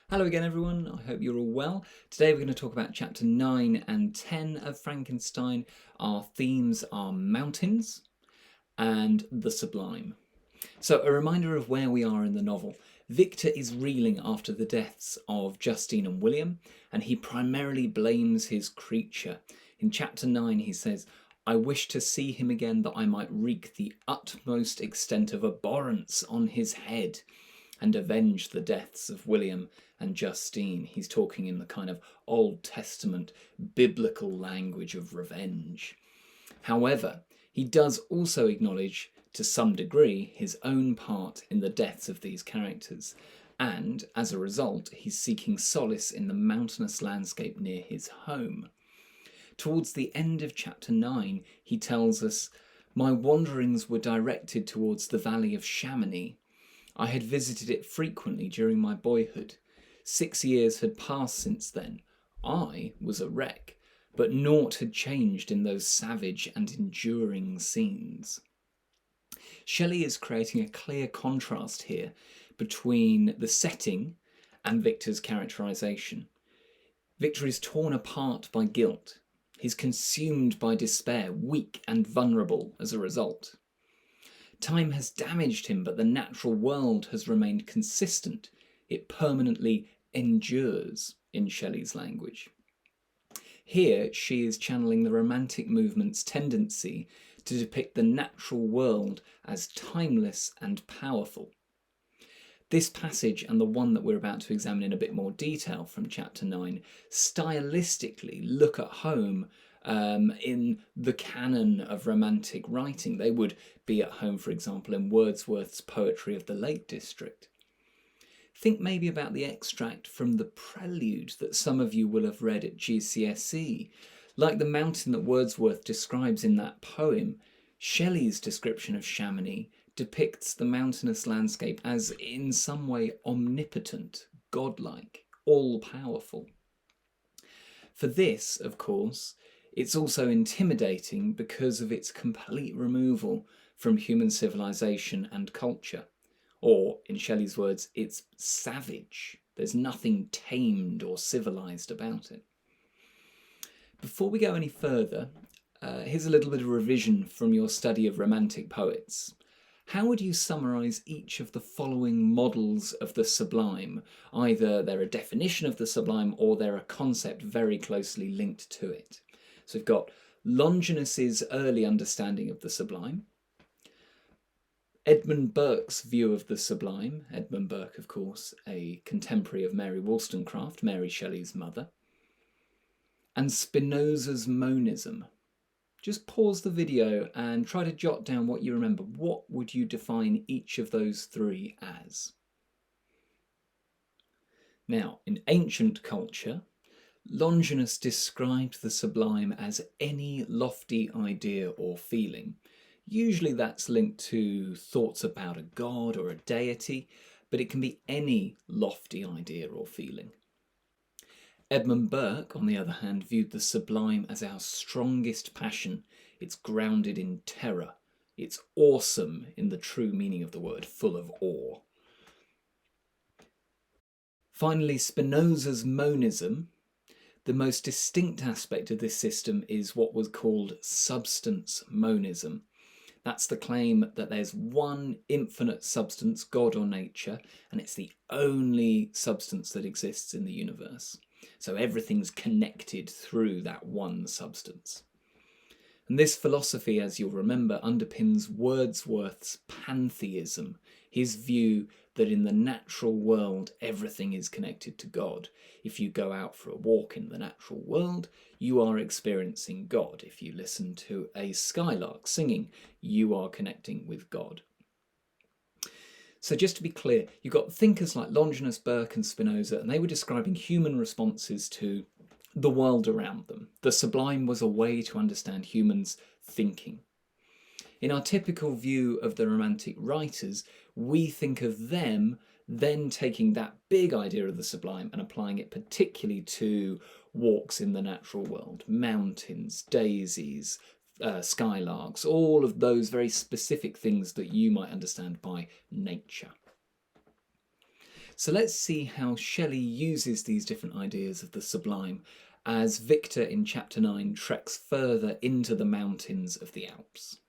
Hello again everyone, I hope you're all well. Today we're going to talk about chapter 9 and 10 of Frankenstein. Our themes are mountains and the sublime. So a reminder of where we are in the novel. Victor is reeling after the deaths of Justine and William, and he primarily blames his creature. In chapter 9 he says, "I wish to see him again that I might wreak the utmost extent of abhorrence on his head and avenge the deaths of William and Justine." He's talking in the kind of Old Testament biblical language of revenge. However, he does also acknowledge to some degree his own part in the deaths of these characters, and as a result he's seeking solace in the mountainous landscape near his home. Towards the end of chapter 9 he tells us, "My wanderings were directed towards the valley of Chamonix. I had visited it frequently during my boyhood. 6 years had passed since then. I was a wreck, but naught had changed in those savage and enduring scenes." Shelley is creating a clear contrast here between the setting and Victor's characterization. Victor is torn apart by guilt. He's consumed by despair, weak and vulnerable as a result. Time has damaged him, but the natural world has remained consistent. It permanently endures, in Shelley's language. Here, she is channeling the Romantic movement's tendency to depict the natural world as timeless and powerful. This passage, and the one that we're about to examine in a bit more detail from chapter 9, stylistically look at home in the canon of Romantic writing. They would be at home, for example, in Wordsworth's poetry of the Lake District. Think maybe about the extract from the prelude that some of you will have read at GCSE. Like the mountain that Wordsworth describes in that poem, Shelley's description of Chamonix depicts the mountainous landscape as in some way omnipotent, godlike, all-powerful. For this, of course, it's also intimidating because of its complete removal from human civilization and culture. Or, in Shelley's words, it's savage. There's nothing tamed or civilized about it. Before we go any further, here's a little bit of revision from your study of Romantic poets. How would you summarise each of the following models of the sublime? Either they're a definition of the sublime or they're a concept very closely linked to it. So we've got Longinus's early understanding of the sublime, Edmund Burke's view of the sublime. Edmund Burke, of course, a contemporary of Mary Wollstonecraft, Mary Shelley's mother, and Spinoza's monism. Just pause the video and try to jot down what you remember. What would you define each of those three as? Now, in ancient culture, Longinus described the sublime as any lofty idea or feeling. Usually that's linked to thoughts about a god or a deity, but it can be any lofty idea or feeling. Edmund Burke, on the other hand, viewed the sublime as our strongest passion. It's grounded in terror. It's awesome in the true meaning of the word, full of awe. Finally, Spinoza's monism. The most distinct aspect of this system is what was called substance monism. That's the claim that there's one infinite substance, God or nature, and it's the only substance that exists in the universe. So everything's connected through that one substance. And this philosophy, as you'll remember, underpins Wordsworth's pantheism, his view that in the natural world everything is connected to God. If you go out for a walk in the natural world, you are experiencing God. If you listen to a skylark singing, you are connecting with God. So just to be clear, you've got thinkers like Longinus, Burke and Spinoza, and they were describing human responses to the world around them. The sublime was a way to understand humans' thinking. In our typical view of the Romantic writers, we think of them then taking that big idea of the sublime and applying it particularly to walks in the natural world, mountains, daisies, skylarks, all of those very specific things that you might understand by nature. So let's see how Shelley uses these different ideas of the sublime as Victor in chapter 9 treks further into the mountains of the Alps.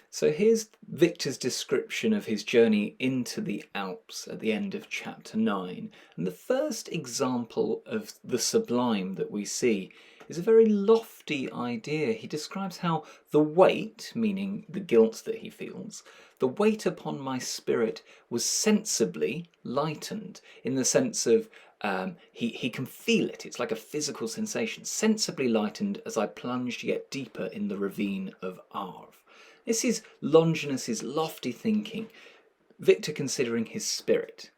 So here's Victor's description of his journey into the Alps at the end of chapter 9. And the first example of the sublime that we see is a very lofty idea. He describes how the weight, meaning the guilt that he feels, the weight upon my spirit was sensibly lightened, in the sense of he can feel it. It's like a physical sensation, sensibly lightened as I plunged yet deeper in the ravine of Arve. This is Longinus's lofty thinking, Victor considering his spirit.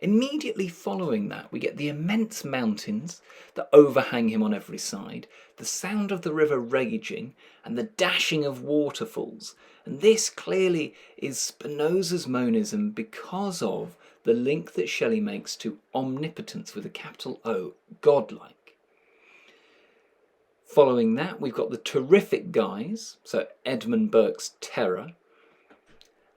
Immediately following that, we get the immense mountains that overhang him on every side, the sound of the river raging, and the dashing of waterfalls. And this clearly is Spinoza's monism because of the link that Shelley makes to omnipotence with a capital O, godlike. Following that, we've got the terrific guys, so Edmund Burke's Terror,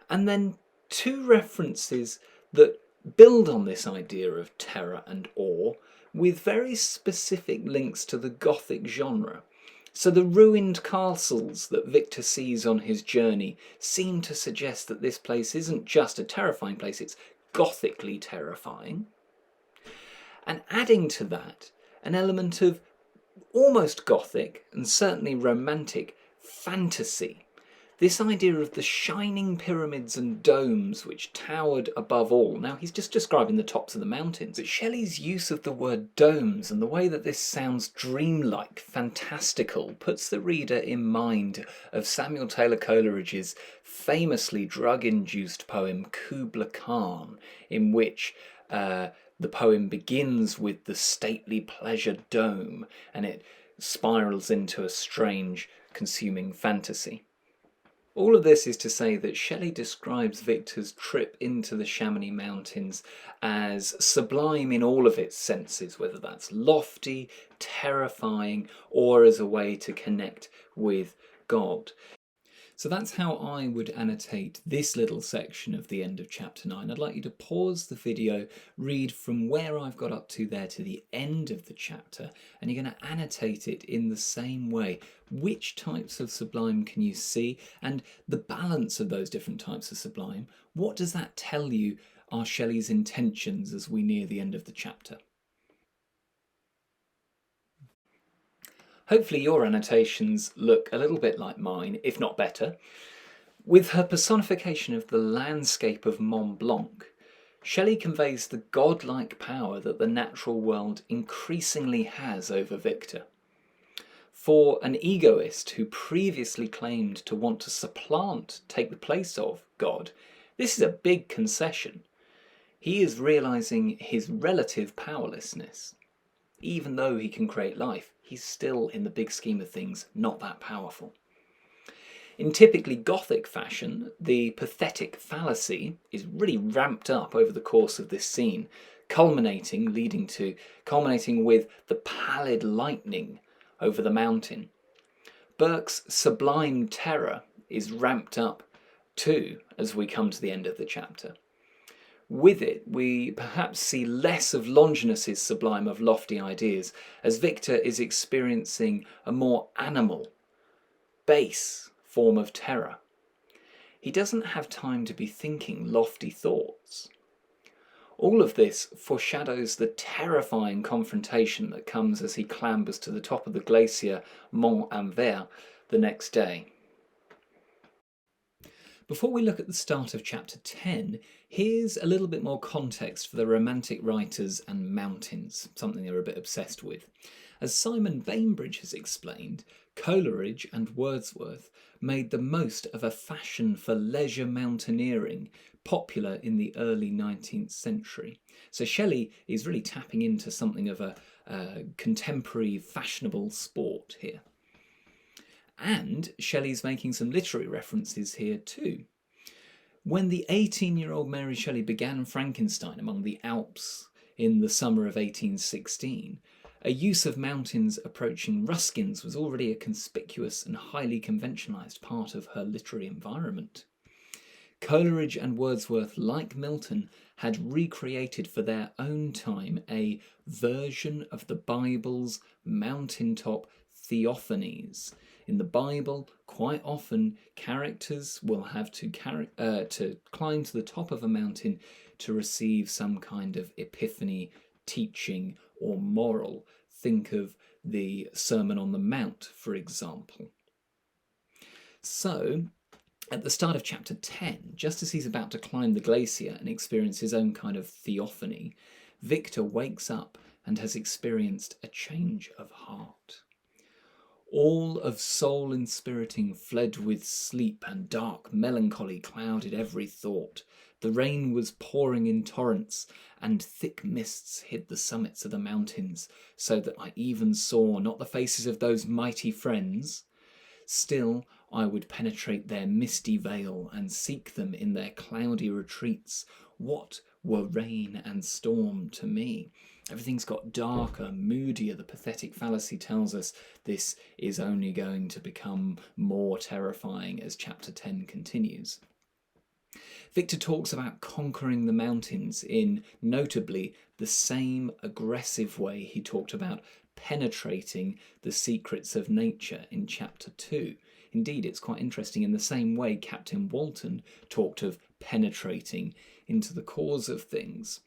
and then two references that build on this idea of terror and awe with very specific links to the Gothic genre. So the ruined castles that Victor sees on his journey seem to suggest that this place isn't just a terrifying place, it's Gothically terrifying. And adding to that, an element of almost Gothic and certainly romantic fantasy. This idea of the shining pyramids and domes which towered above all. Now, he's just describing the tops of the mountains, but Shelley's use of the word domes and the way that this sounds dreamlike, fantastical, puts the reader in mind of Samuel Taylor Coleridge's famously drug-induced poem Kubla Khan, in which the poem begins with the stately pleasure dome and it spirals into a strange, consuming fantasy. All of this is to say that Shelley describes Victor's trip into the Chamonix Mountains as sublime in all of its senses, whether that's lofty, terrifying, or as a way to connect with God. So that's how I would annotate this little section of the end of chapter 9. I'd like you to pause the video, read from where I've got up to there to the end of the chapter, and you're going to annotate it in the same way. Which types of sublime can you see, and the balance of those different types of sublime? What does that tell you are Shelley's intentions as we near the end of the chapter? Hopefully your annotations look a little bit like mine, if not better. With her personification of the landscape of Mont Blanc, Shelley conveys the godlike power that the natural world increasingly has over Victor. For an egoist who previously claimed to want to take the place of God, this is a big concession. He is realising his relative powerlessness. Even though he can create life, he's still, in the big scheme of things, not that powerful. In typically Gothic fashion, the pathetic fallacy is really ramped up over the course of this scene, culminating with the pallid lightning over the mountain. Burke's sublime terror is ramped up too as we come to the end of the chapter. With it, we perhaps see less of Longinus's sublime of lofty ideas, as Victor is experiencing a more animal, base form of terror. He doesn't have time to be thinking lofty thoughts. All of this foreshadows the terrifying confrontation that comes as he clambers to the top of the glacier Mont Anvers the next day. Before we look at the start of chapter 10, here's a little bit more context for the Romantic writers and mountains, something they're a bit obsessed with. As Simon Bainbridge has explained, Coleridge and Wordsworth made the most of a fashion for leisure mountaineering popular in the early 19th century. So Shelley is really tapping into something of a contemporary fashionable sport here. And Shelley's making some literary references here too. When the 18-year-old Mary Shelley began Frankenstein among the Alps in the summer of 1816, a use of mountains approaching Ruskins was already a conspicuous and highly conventionalised part of her literary environment. Coleridge and Wordsworth, like Milton, had recreated for their own time a version of the Bible's mountaintop theophanies. In the Bible, quite often characters will have to climb to the top of a mountain to receive some kind of epiphany, teaching, or moral. Think of the Sermon on the Mount, for example. So, at the start of chapter 10, just as he's about to climb the glacier and experience his own kind of theophany, Victor wakes up and has experienced a change of heart. All of soul inspiriting fled with sleep, and dark melancholy clouded every thought. The rain was pouring in torrents, and thick mists hid the summits of the mountains, so that I even saw not the faces of those mighty friends. Still I would penetrate their misty veil, and seek them in their cloudy retreats. What were rain and storm to me? Everything's got darker, moodier. The pathetic fallacy tells us this is only going to become more terrifying as chapter 10 continues. Victor talks about conquering the mountains in, notably, the same aggressive way he talked about penetrating the secrets of nature in chapter 2. Indeed, it's quite interesting, in the same way Captain Walton talked of penetrating into the cause of things.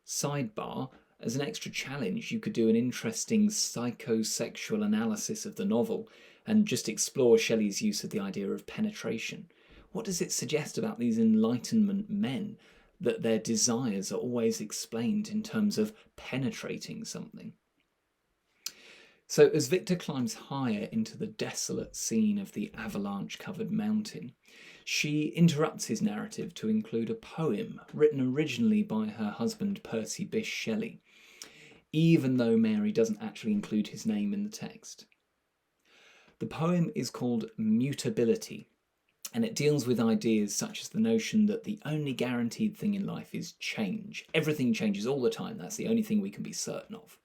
Sidebar, as an extra challenge, you could do an interesting psychosexual analysis of the novel and just explore Shelley's use of the idea of penetration. What does it suggest about these Enlightenment men, that their desires are always explained in terms of penetrating something? So as Victor climbs higher into the desolate scene of the avalanche-covered mountain, she interrupts his narrative to include a poem written originally by her husband Percy Bysshe Shelley, even though Mary doesn't actually include his name in the text. The poem is called Mutability, and it deals with ideas such as the notion that the only guaranteed thing in life is change. Everything changes all the time. That's the only thing we can be certain of.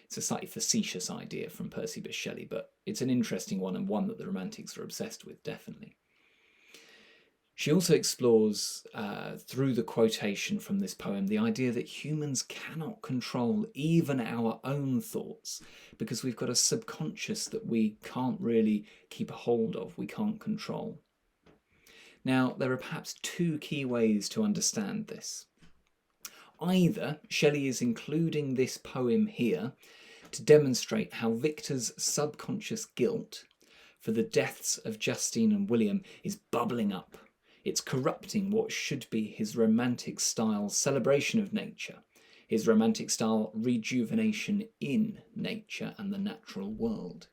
It's a slightly facetious idea from Percy Bysshe Shelley, but it's an interesting one, and one that the Romantics are obsessed with, definitely. She also explores, through the quotation from this poem, the idea that humans cannot control even our own thoughts, because we've got a subconscious that we can't really keep a hold of, we can't control. Now, there are perhaps two key ways to understand this. Either Shelley is including this poem here to demonstrate how Victor's subconscious guilt for the deaths of Justine and William is bubbling up. It's corrupting what should be his romantic style celebration of nature, his romantic style rejuvenation in nature and the natural world.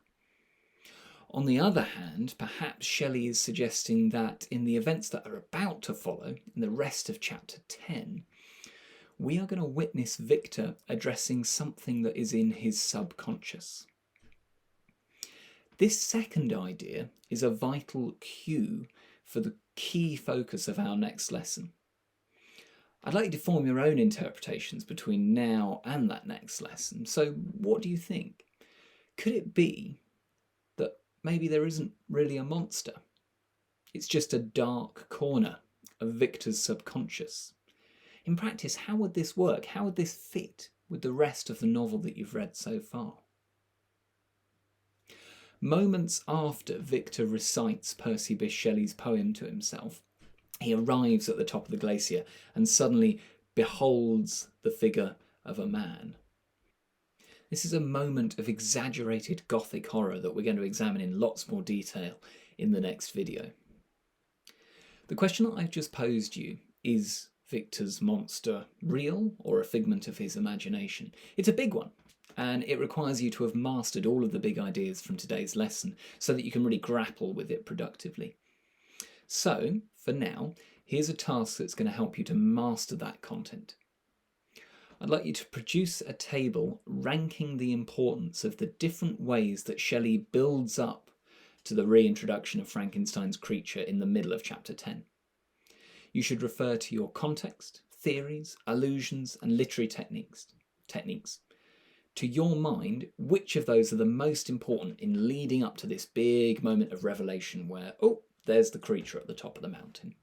On the other hand, perhaps Shelley is suggesting that in the events that are about to follow, in the rest of chapter 10, we are going to witness Victor addressing something that is in his subconscious. This second idea is a vital cue for the key focus of our next lesson. I'd like you to form your own interpretations between now and that next lesson. So what do you think? Could it be that maybe there isn't really a monster? It's just a dark corner of Victor's subconscious. In practice, how would this work? How would this fit with the rest of the novel that you've read so far? Moments after Victor recites Percy Bysshe Shelley's poem to himself, he arrives at the top of the glacier and suddenly beholds the figure of a man. This is a moment of exaggerated Gothic horror that we're going to examine in lots more detail in the next video. The question that I've just posed you is Victor's monster real or a figment of his imagination? It's a big one, and it requires you to have mastered all of the big ideas from today's lesson so that you can really grapple with it productively. So, for now, here's a task that's going to help you to master that content. I'd like you to produce a table ranking the importance of the different ways that Shelley builds up to the reintroduction of Frankenstein's creature in the middle of chapter 10. You should refer to your context, theories, allusions, and literary techniques. To your mind, which of those are the most important in leading up to this big moment of revelation where, oh, there's the creature at the top of the mountain?